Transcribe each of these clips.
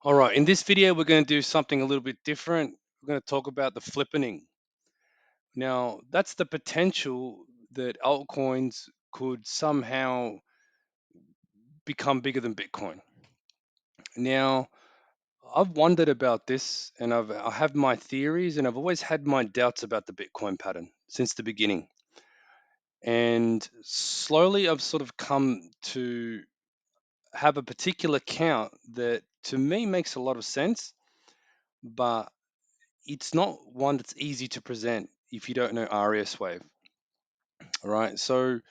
All right, in this video, we're going to do something a little bit different. We're going to talk about the flippening. Now, that's the potential that altcoins could somehow become bigger than Bitcoin. Now, I've wondered about this and I have my theories and I've always had my doubts about the Bitcoin pattern since the beginning. And slowly I've sort of come to have a particular count that to me makes a lot of sense, but it's not one that's easy to present if you don't know AriasWave, right? So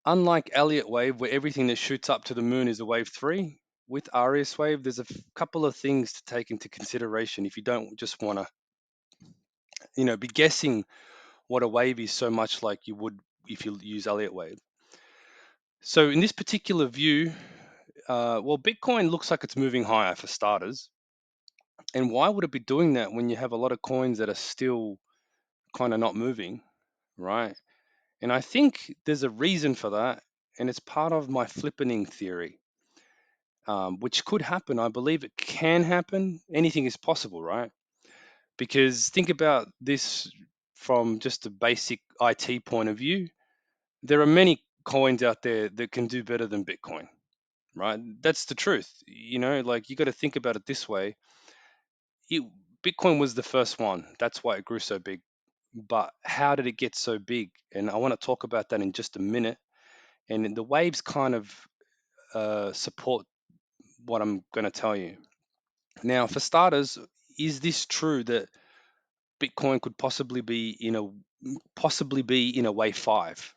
unlike Elliott wave, where everything that shoots up to the moon is a wave three, with AriasWave, there's a couple of things to take into consideration if you don't just want to, be guessing what a wave is so much like you would if you use Elliott wave. So in this particular view, well, Bitcoin looks like it's moving higher for starters. And why would it be doing that when you have a lot of coins that are still kind of not moving, right? And I think there's a reason for that, and it's part of my flippening theory, which could happen. I believe it can happen. Anything is possible, right? Because think about this from just a basic IT point of view. There are many coins out there that can do better than Bitcoin, right? That's the truth. Like you got to think about it this way. It, Bitcoin was the first one. That's why it grew so big. But how did it get so big? And I want to talk about that in just a minute. And the waves kind of support what I'm going to tell you. Now, for starters, is this true that Bitcoin could possibly be in a wave five,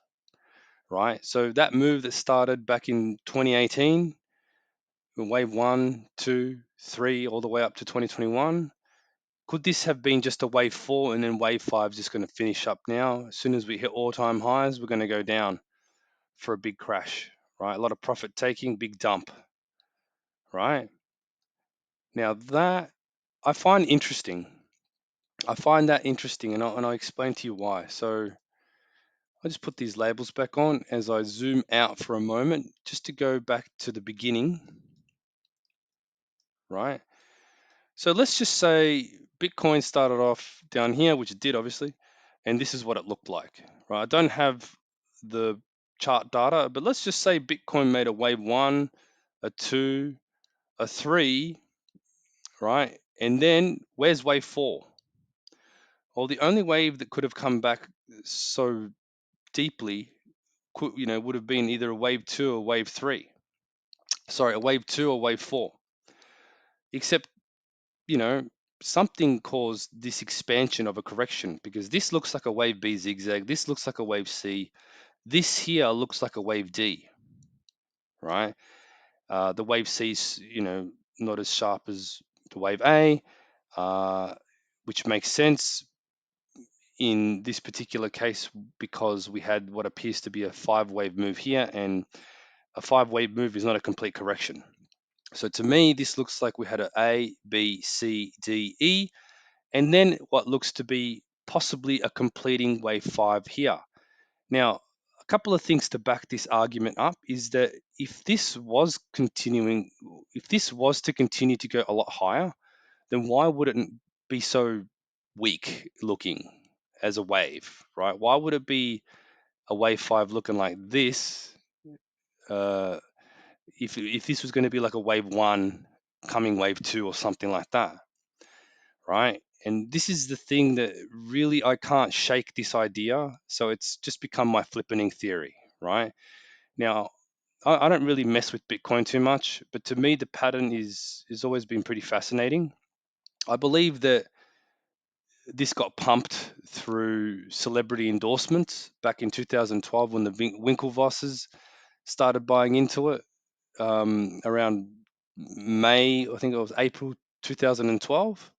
right? So that move that started back in 2018, wave one, two, three, all the way up to 2021. Could this have been just a wave four and then wave five is just going to finish up now? As soon as we hit all-time highs, we're going to go down for a big crash, right? A lot of profit taking, big dump, right? Now that I find interesting. I find that interesting, and I'll explain to you why. So I'll just put these labels back on as I zoom out for a moment, just to go back to the beginning, right? So let's just say Bitcoin started off down here, which it did obviously, and this is what it looked like, right? I don't have the chart data, but let's just say Bitcoin made a wave one, a two, a three, right? And then where's wave four? Well, the only wave that could have come back so deeply would have been either a wave two or wave three. Sorry, a wave two or wave four. Except, you know, something caused this expansion of a correction because this looks like a wave B zigzag. This looks like a wave C. This here looks like a wave D, right? The wave C is, not as sharp as the wave A, uh, which makes sense in this particular case because we had what appears to be a five-wave move here, and a five-wave move is not a complete correction. So to me, this looks like we had an A, B, C, D, E, and then what looks to be possibly a completing wave five here. Now, a couple of things to back this argument up is that if this was to continue to go a lot higher, then why would it be so weak looking as a wave, right? Why would it be a wave five looking like this uh, if this was going to be like a wave one coming wave two or something like that, right? And this is the thing that really I can't shake this idea. So it's just become my flippening theory, right? Now, I don't really mess with Bitcoin too much, but to me the pattern is always been pretty fascinating. I believe that this got pumped through celebrity endorsements back in 2012 when the Winklevosses started buying into it around May, I think it was April 2012,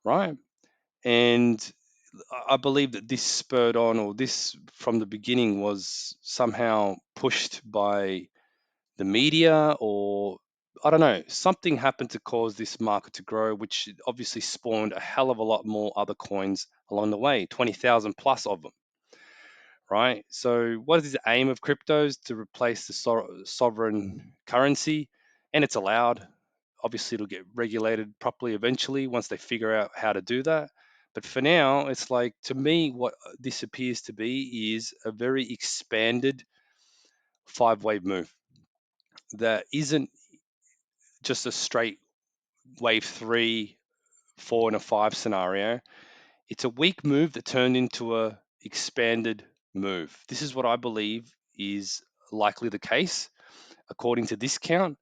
right? And I believe that this spurred on, or this from the beginning was somehow pushed by the media, or I don't know, something happened to cause this market to grow, which obviously spawned a hell of a lot more other coins along the way, 20,000 plus of them, right? So, what is the aim of cryptos? To replace the sovereign currency, and it's allowed. Obviously, it'll get regulated properly eventually once they figure out how to do that. But for now, it's like, to me, what this appears to be is a very expanded 5 wave move that isn't just a straight wave 3, 4, and a 5 scenario. It's a weak move that turned into a expanded move. This is what I believe is likely the case, according to this count,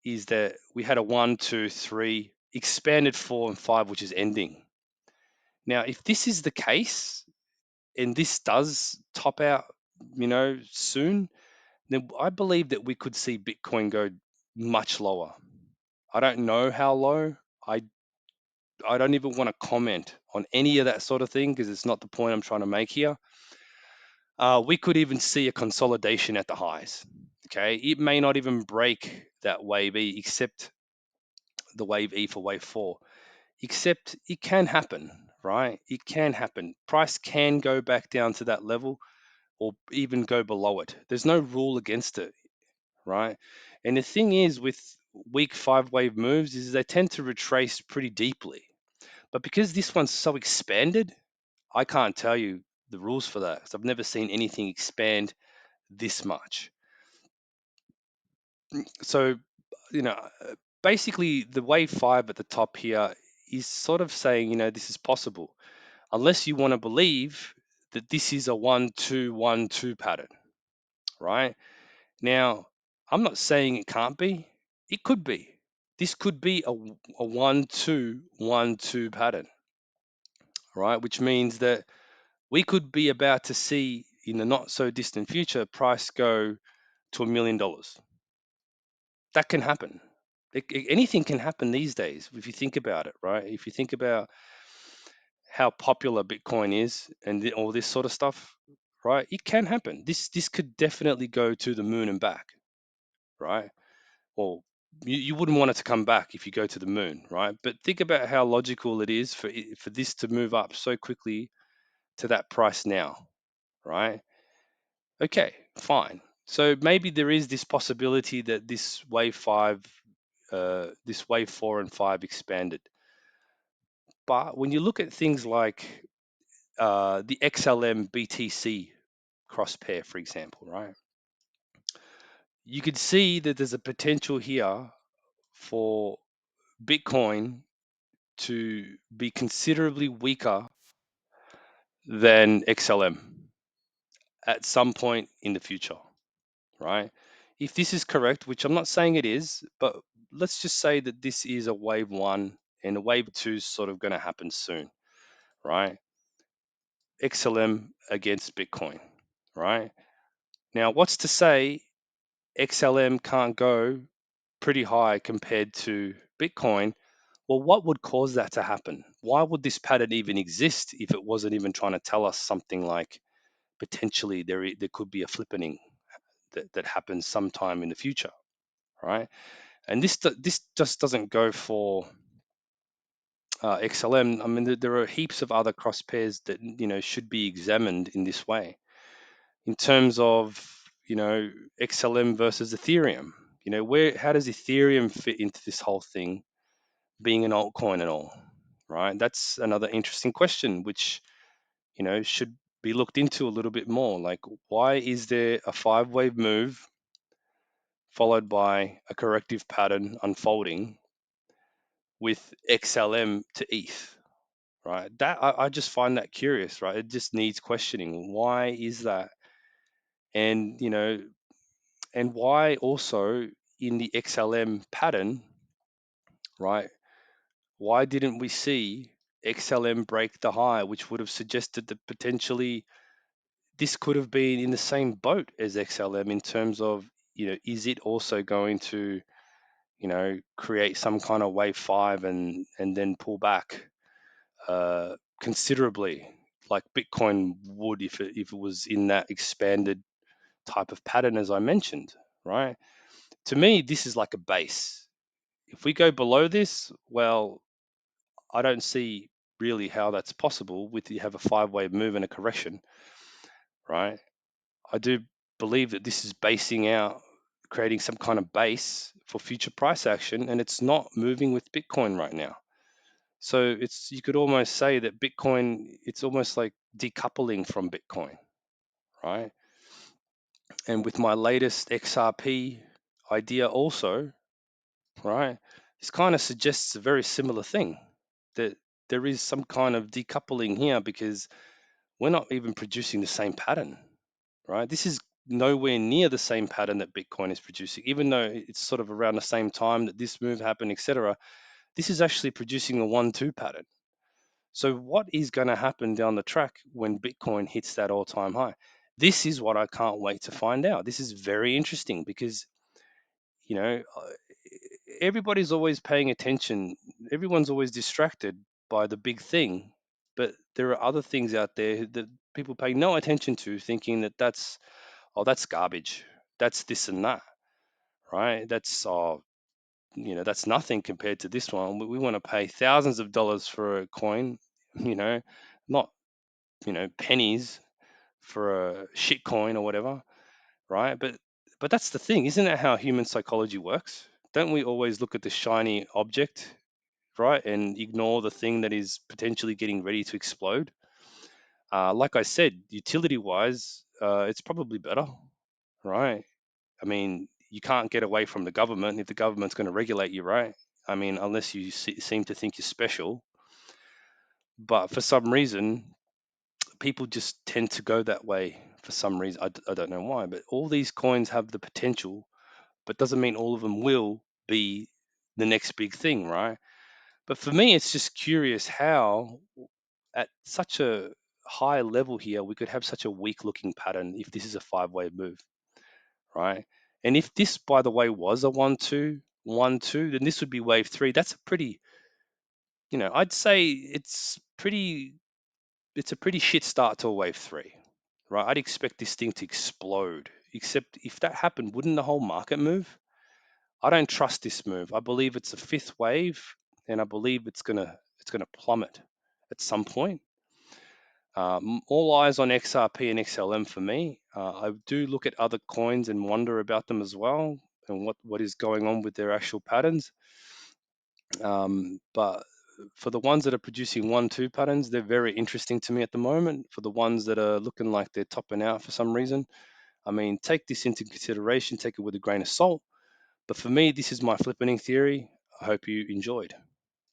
is that we had a 1, 2, 3, expanded 4 and 5, which is ending. Now, if this is the case, and this does top out, soon, then I believe that we could see Bitcoin go much lower. I don't know how low. I I don't even want to comment on any of that sort of thing because it's not the point I'm trying to make here. We could even see a consolidation at the highs. Okay, it may not even break that wave E, except the wave E for wave 4. Except it can happen, right? It can happen. Price can go back down to that level or even go below it. There's no rule against it, right? And the thing is with weak 5 wave moves is they tend to retrace pretty deeply. But because this one's so expanded, I can't tell you the rules for that. 'Cause I've never seen anything expand this much. So, you know, basically the wave 5 at the top here is sort of saying, this is possible, unless you want to believe that this is a 1-2-1-2 pattern, right? Now, I'm not saying it can't be. It could be. This could be a 1-2-1-2 pattern, right? Which means that we could be about to see in the not so distant future price go to $1 million. That can happen. Anything can happen these days if you think about it, right? If you think about how popular Bitcoin is and all this sort of stuff, right? It can happen. This could definitely go to the moon and back, right? Well, you wouldn't want it to come back if you go to the moon, right? But think about how logical it is for this to move up so quickly to that price now, right? Okay, fine. So maybe there is this possibility that this wave 5, this wave 4 and 5 expanded. But when you look at things like the XLM BTC cross pair, for example, right? You could see that there's a potential here for Bitcoin to be considerably weaker than XLM at some point in the future, right? If this is correct, which I'm not saying it is, but let's just say that this is a wave 1 and a wave 2 is sort of going to happen soon, right? XLM against Bitcoin, right? Now, what's to say XLM can't go pretty high compared to Bitcoin? Well, what would cause that to happen? Why would this pattern even exist if it wasn't even trying to tell us something like potentially there could be a flippening that happens sometime in the future, right? And this just doesn't go for XLM. I mean, there are heaps of other cross pairs that should be examined in this way. In terms of XLM versus Ethereum, how does Ethereum fit into this whole thing, being an altcoin and all, right? That's another interesting question, which should be looked into a little bit more. Like, why is there a 5 wave move followed by a corrective pattern unfolding with XLM to ETH, right? That I just find that curious, right? It just needs questioning. Why is that? And and why also in the XLM pattern, right? Why didn't we see XLM break the high, which would have suggested that potentially this could have been in the same boat as XLM in terms of, is it also going to, create some kind of wave 5 and then pull back considerably, like Bitcoin would if it was in that expanded type of pattern as I mentioned, right? To me, this is like a base. If we go below this, well, I don't see really how that's possible with you have a 5 wave move and a correction, right? I do believe that this is basing out creating some kind of base for future price action, and it's not moving with Bitcoin right now. So it's, you could almost say that Bitcoin, it's almost like decoupling from Bitcoin, right? And with my latest XRP idea also, right, this kind of suggests a very similar thing, that there is some kind of decoupling here because we're not even producing the same pattern, right? This is nowhere near the same pattern that Bitcoin is producing, even though it's sort of around the same time that this move happened, etc. This is actually producing a 1-2 pattern. So what is going to happen down the track when Bitcoin hits that all-time high? This is what I can't wait to find out. This is very interesting because, you know, everybody's always paying attention. Everyone's always distracted by the big thing, but there are other things out there that people pay no attention to, thinking that that's, oh, that's garbage. That's this and that, right? That's, oh, that's nothing compared to this one. We want to pay thousands of dollars for a coin, you know, not, pennies for a shit coin or whatever, right? But that's the thing, isn't that how human psychology works? Don't we always look at the shiny object, right, and ignore the thing that is potentially getting ready to explode? Like I said, utility wise, it's probably better, right? I mean, you can't get away from the government if the government's going to regulate you, right? I mean, unless you seem to think you're special. But for some reason, people just tend to go that way for some reason. I don't know why, but all these coins have the potential, but doesn't mean all of them will be the next big thing, right? But for me, it's just curious how, at such a high level here, we could have such a weak looking pattern if this is a 5-wave move, right? And if this, by the way, was a 1-2, 1-2, then this would be wave three. That's a pretty, I'd say it's a pretty shit start to a wave three, right? I'd expect this thing to explode. Except if that happened, wouldn't the whole market move? I don't trust this move. I believe it's a fifth wave, and I believe it's gonna plummet at some point. All eyes on XRP and XLM for me. I do look at other coins and wonder about them as well, and what is going on with their actual patterns. But for the ones that are producing 1-2 patterns, they're very interesting to me at the moment. For the ones that are looking like they're topping out for some reason, I mean, take this into consideration, take it with a grain of salt. But for me, this is my flippening theory. I hope you enjoyed.